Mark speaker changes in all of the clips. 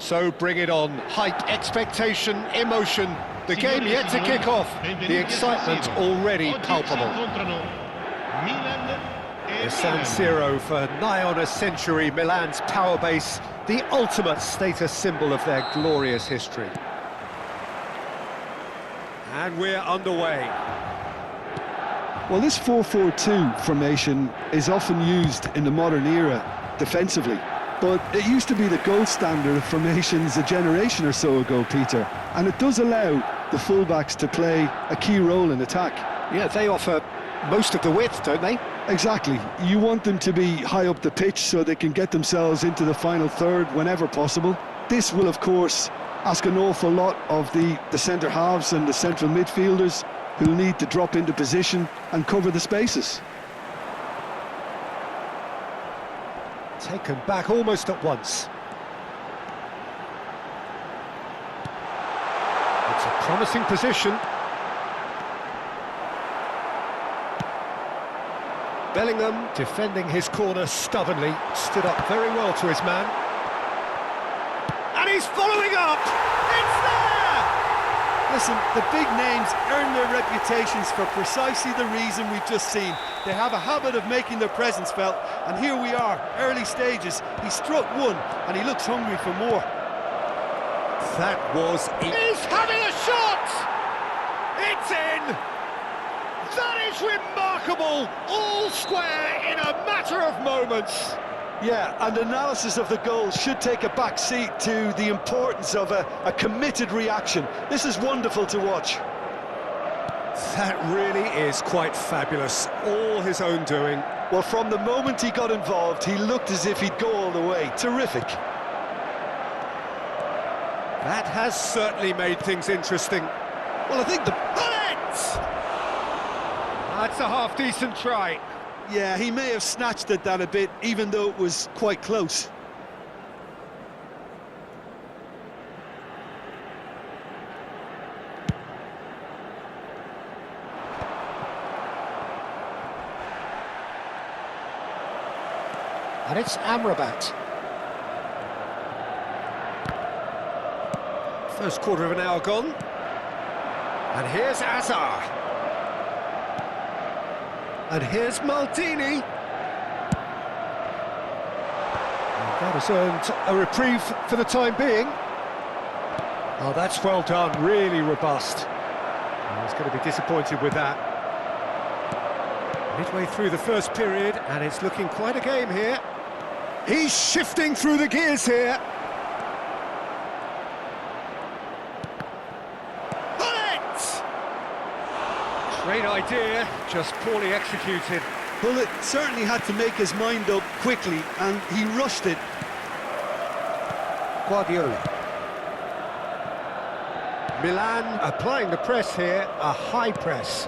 Speaker 1: So bring it on. Hype, expectation, emotion. The game yet to kick off. The excitement already palpable. The San Siro for nigh on a century, Milan's power base, the ultimate status symbol of their glorious history. And we're underway.
Speaker 2: Well, this 4-4-2 formation is often used in the modern era defensively, but it used to be the gold standard of formations a generation or so ago, Peter, and it does allow the fullbacks to play a key role in attack.
Speaker 1: Yeah, they offer most of the width, don't they?
Speaker 2: Exactly. You want them to be high up the pitch so they can get themselves into the final third whenever possible. This will, of course, ask an awful lot of the centre halves and the central midfielders, who'll need to drop into position and cover the spaces.
Speaker 1: Taken back almost at once. It's a promising position. Bellingham defending his corner stubbornly, stood up very well to his man. And he's following up! It's there!
Speaker 3: Listen, the big names earn their reputations for precisely the reason we've just seen. They have a habit of making their presence felt, and here we are, early stages. He struck one, and he looks hungry for more.
Speaker 1: That was it. He's having a shot! It's in! That is remarkable! All square in a matter of moments.
Speaker 3: Yeah, and analysis of the goal should take a back seat to the importance of a committed reaction. This is wonderful to watch.
Speaker 1: That really is quite fabulous. All his own doing.
Speaker 3: Well, from the moment he got involved, he looked as if he'd go all the way. Terrific.
Speaker 1: That has certainly made things interesting. Well, I think the bullet! That's a half-decent try.
Speaker 3: Yeah, he may have snatched at that a bit, even though it was quite close.
Speaker 1: And it's Amrabat. First quarter of an hour gone. And here's Azar. And here's Maldini. And that has earned a reprieve for the time being. Oh, that's well done, really robust. Oh, he's going to be disappointed with that. Midway through the first period, and it's looking quite a game here. He's shifting through the gears here. Great idea, just poorly executed.
Speaker 3: Bullet certainly had to make his mind up quickly, and he rushed it.
Speaker 1: Guardiola. Milan applying the press here, a high press.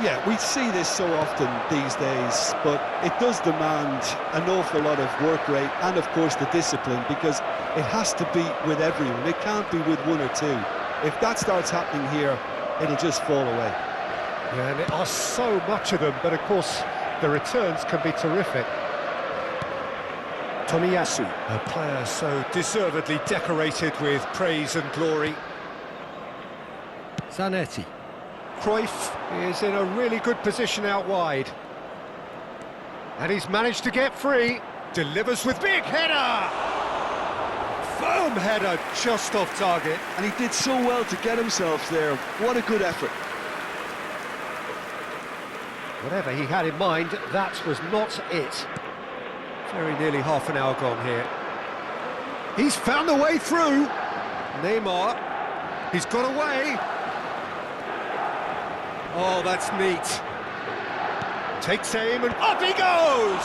Speaker 3: Yeah, we see this so often these days, but it does demand an awful lot of work rate and, of course, the discipline, because it has to be with everyone. It can't be with one or two. If that starts happening here, it'll just fall away.
Speaker 1: Yeah, and there are so much of them, but of course the returns can be terrific. Tomiyasu, a player so deservedly decorated with praise and glory. Zanetti. Cruyff is in a really good position out wide. And he's managed to get free. Delivers with big header! Firm header just off target.
Speaker 3: And he did so well to get himself there. What a good effort.
Speaker 1: Whatever he had in mind, that was not it. Very nearly half an hour gone here. He's found a way through. Neymar. He's got away. Oh, that's neat. Takes aim and up he goes!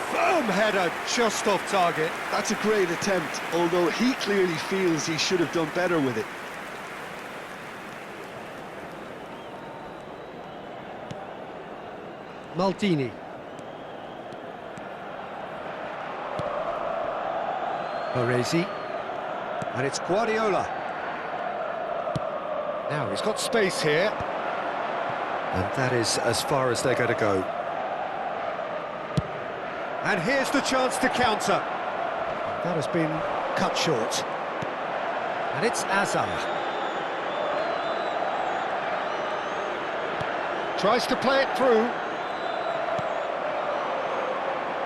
Speaker 1: Firm header just off target.
Speaker 3: That's a great attempt, although he clearly feels he should have done better with it.
Speaker 1: Maldini. Baresi. And it's Guardiola. Now he's got space here. And that is as far as they're going to go. And here's the chance to counter. That has been cut short. And it's Azar. Tries to play it through.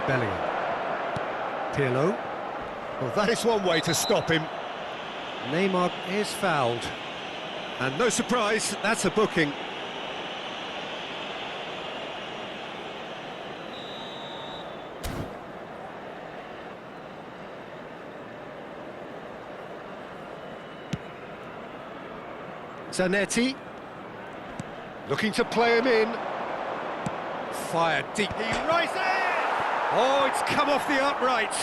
Speaker 1: Bellingham. Pirlo. Well, that is one way to stop him. Neymar is fouled. And no surprise, that's a booking. Zanetti. Looking to play him in. Fired deep. He rises! Oh, it's come off the upright.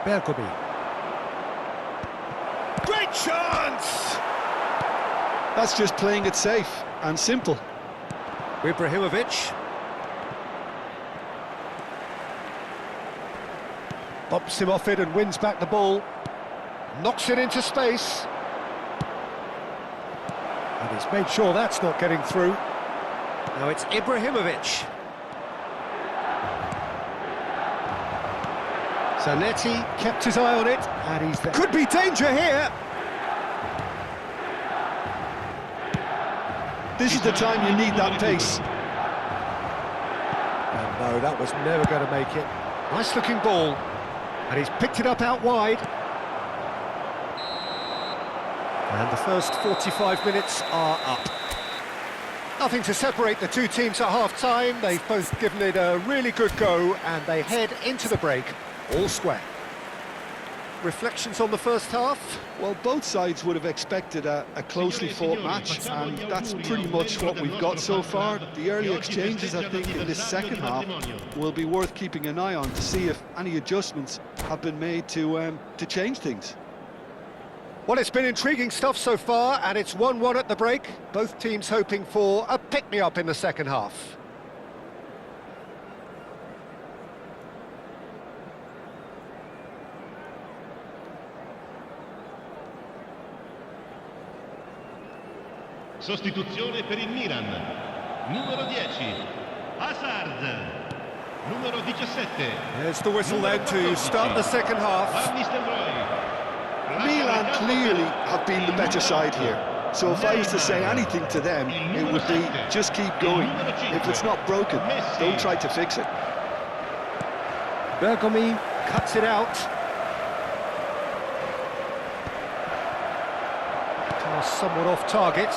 Speaker 1: Bergomi. Great chance!
Speaker 2: That's just playing it safe and simple.
Speaker 1: Ibrahimovic. Bumps him off it and wins back the ball. Knocks it into space. And he's made sure that's not getting through. Now it's Ibrahimovic. Zanetti kept his eye on it, and he's there. Could be danger here!
Speaker 2: This is the time you need that pace.
Speaker 1: And no, that was never going to make it. Nice looking ball. And he's picked it up out wide. And the first 45 minutes are up. Nothing to separate the two teams at half-time. They've both given it a really good go, and they head into the break all square. Reflections on the first half?
Speaker 2: Well, both sides would have expected a closely fought match, and that's pretty much what we've got so far. The early exchanges, I think, in this second half will be worth keeping an eye on to see if any adjustments have been made to change things.
Speaker 1: Well, it's been intriguing stuff so far, and it's 1-1 at the break. Both teams hoping for a pick-me-up in the second half.
Speaker 4: Sostituzione per il Milan. Numero 10, Hazard. Numero 17.
Speaker 1: There's the whistle then to start the second half.
Speaker 4: Van Nistelrooy.
Speaker 2: Milan clearly have been the better side here. So if I was to say anything to them, it would be just keep going. If it's not broken, don't try to fix it.
Speaker 1: Bergomi cuts it out. Pass somewhat off target.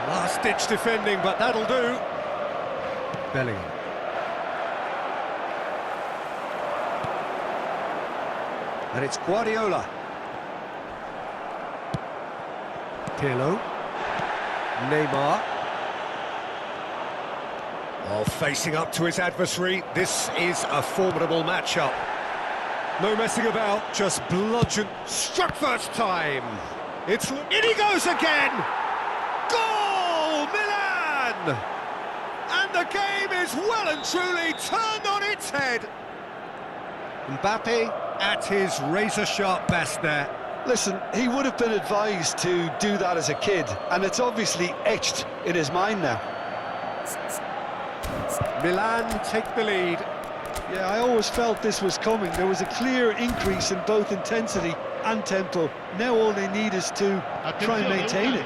Speaker 1: Last-ditch defending, but that'll do. Bellingham. And it's Guardiola. Pirlo. Neymar. Oh, facing up to his adversary. This is a formidable matchup. No messing about, just bludgeon. Struck first time. In he goes again! Goal! Milan! And the game is well and truly turned on its head. Mbappe at his razor-sharp best there.
Speaker 2: Listen, he would have been advised to do that as a kid, and it's obviously etched in his mind now.
Speaker 1: Milan take the lead.
Speaker 2: Yeah, I always felt this was coming. There was a clear increase in both intensity and tempo. Now all they need is to try and maintain it.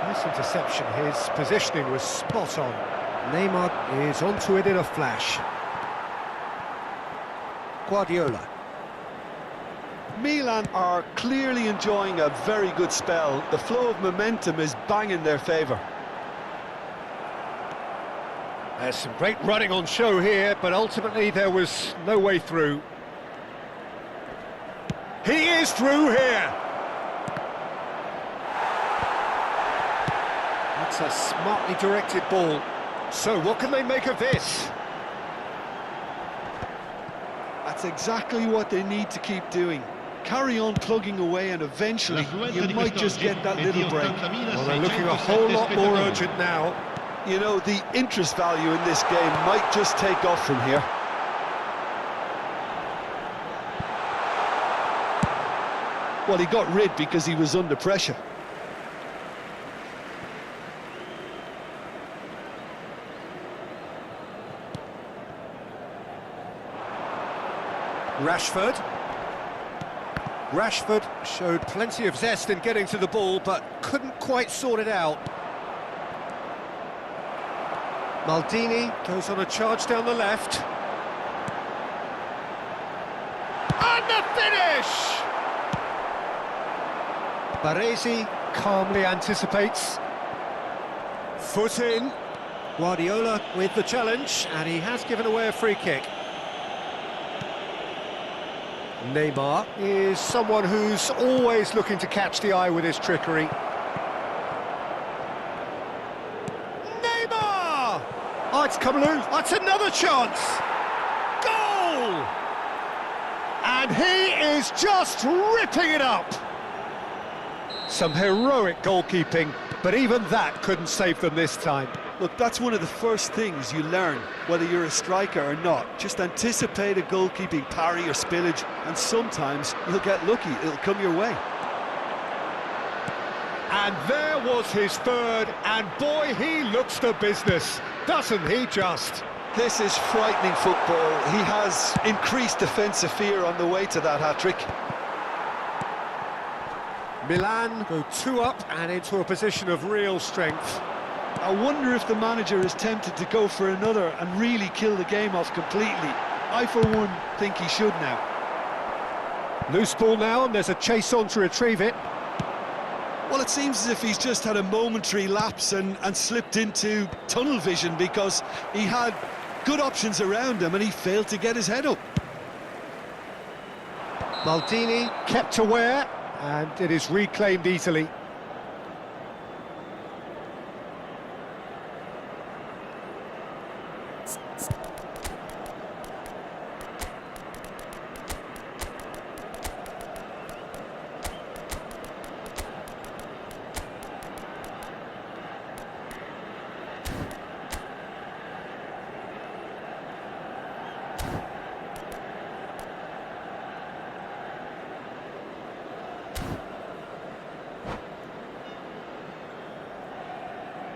Speaker 1: Nice interception. His positioning was spot on. Neymar is onto it in a flash. Guardiola.
Speaker 2: Milan are clearly enjoying a very good spell. The flow of momentum is bang in their favour.
Speaker 1: There's some great running on show here, but ultimately there was no way through. He is through here! That's a smartly directed ball. So what can they make of this?
Speaker 2: That's exactly what they need to keep doing. Carry on plugging away, and eventually you might just get that little break.
Speaker 1: Well, they're looking a whole lot more urgent now.
Speaker 2: You know, the interest value in this game might just take off from here. Well, he got rid because he was under pressure.
Speaker 1: Rashford. Rashford showed plenty of zest in getting to the ball, but couldn't quite sort it out. Maldini goes on a charge down the left. And the finish! Baresi calmly anticipates. Foot in. Guardiola with the challenge, and he has given away a free kick. Neymar is someone who's always looking to catch the eye with his trickery. Neymar! Oh, it's come loose. That's another chance. Goal! And he is just ripping it up. Some heroic goalkeeping, but even that couldn't save them this time.
Speaker 3: Look, that's one of the first things you learn, whether you're a striker or not. Just anticipate a goalkeeping parry or spillage, and sometimes you'll get lucky, it'll come your way.
Speaker 1: And there was his third, and boy, he looks the business, doesn't he just?
Speaker 3: This is frightening football. He has increased defensive fear on the way to that hat-trick.
Speaker 1: Milan go 2 up and into a position of real strength.
Speaker 3: I wonder if the manager is tempted to go for another and really kill the game off completely. I, for one, think he should now.
Speaker 1: Loose ball now, and there's a chase on to retrieve it.
Speaker 3: Well, it seems as if he's just had a momentary lapse and slipped into tunnel vision, because he had good options around him and he failed to get his head up.
Speaker 1: Maldini kept aware, and it is reclaimed easily.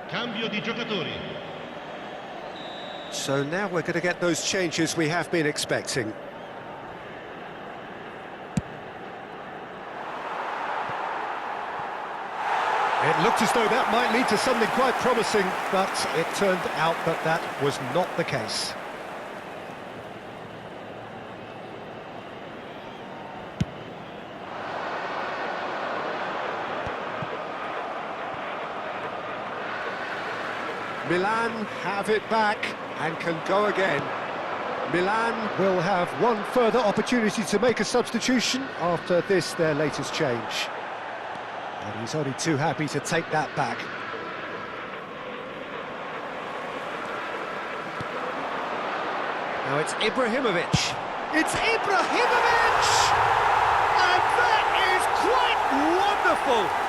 Speaker 4: Cambio di giocatori.
Speaker 1: So now we're going to get those changes we have been expecting. It looked as though that might lead to something quite promising, but it turned out that that was not the case. Milan have it back and can go again. Milan will have one further opportunity to make a substitution after this, their latest change. And he's only too happy to take that back. Now it's Ibrahimovic. It's Ibrahimovic! And that is quite wonderful!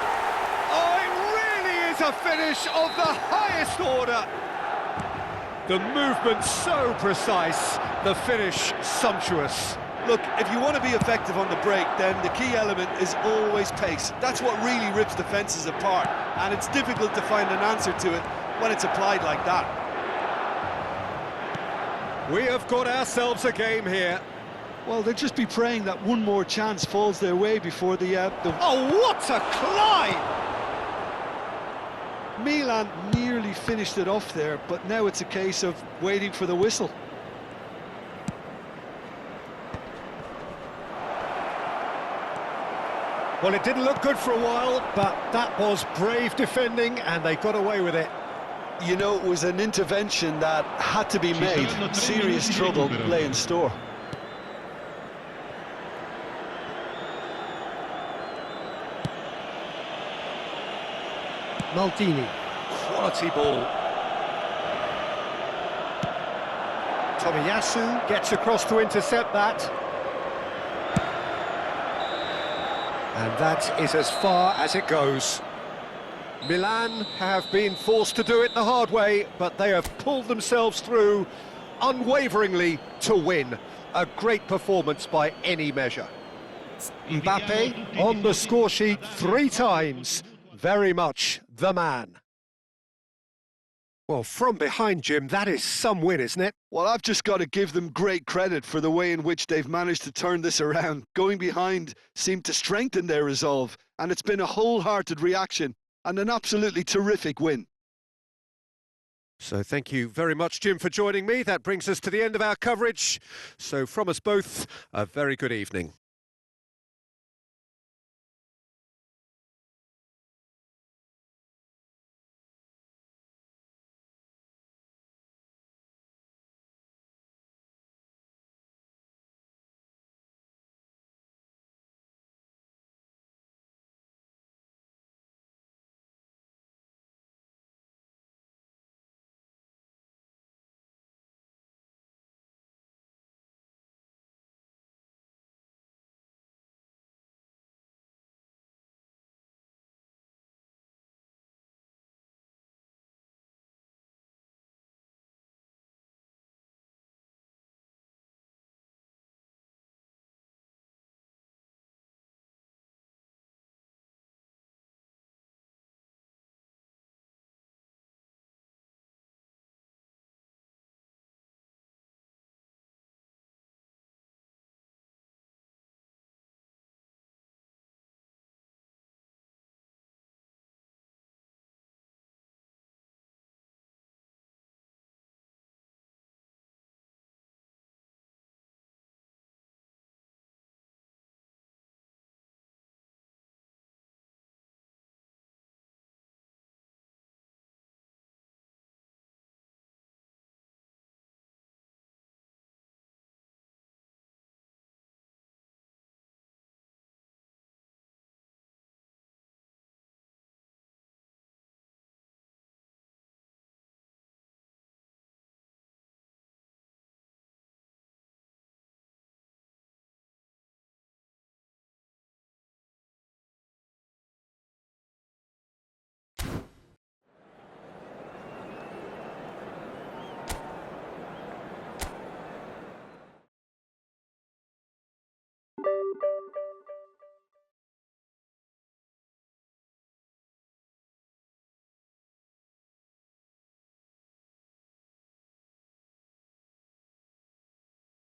Speaker 1: A finish of the highest order. The movement so precise, the finish sumptuous.
Speaker 3: Look, if you want to be effective on the break, then the key element is always pace. That's what really rips defences apart, and it's difficult to find an answer to it when it's applied like that.
Speaker 1: We have got ourselves a game here.
Speaker 3: Well, they'll just be praying that one more chance falls their way before the...
Speaker 1: Oh, what a climb!
Speaker 3: Milan nearly finished it off there, but now it's a case of waiting for the whistle.
Speaker 1: Well, it didn't look good for a while, but that was brave defending, and they got away with it.
Speaker 3: You know, it was an intervention that had to be made. Serious trouble lay in store.
Speaker 1: Maldini, quality ball. Tomiyasu gets across to intercept that. And that is as far as it goes. Milan have been forced to do it the hard way, but they have pulled themselves through unwaveringly to win. A great performance by any measure. Mbappe on the score sheet 3 times. Very much the man. Well, from behind, Jim, that is some win, isn't it?
Speaker 2: Well, I've just got to give them great credit for the way in which they've managed to turn this around. Going behind seemed to strengthen their resolve, and it's been a wholehearted reaction and an absolutely terrific win.
Speaker 1: So thank you very much, Jim, for joining me. That brings us to the end of our coverage. So from us both, a very good evening.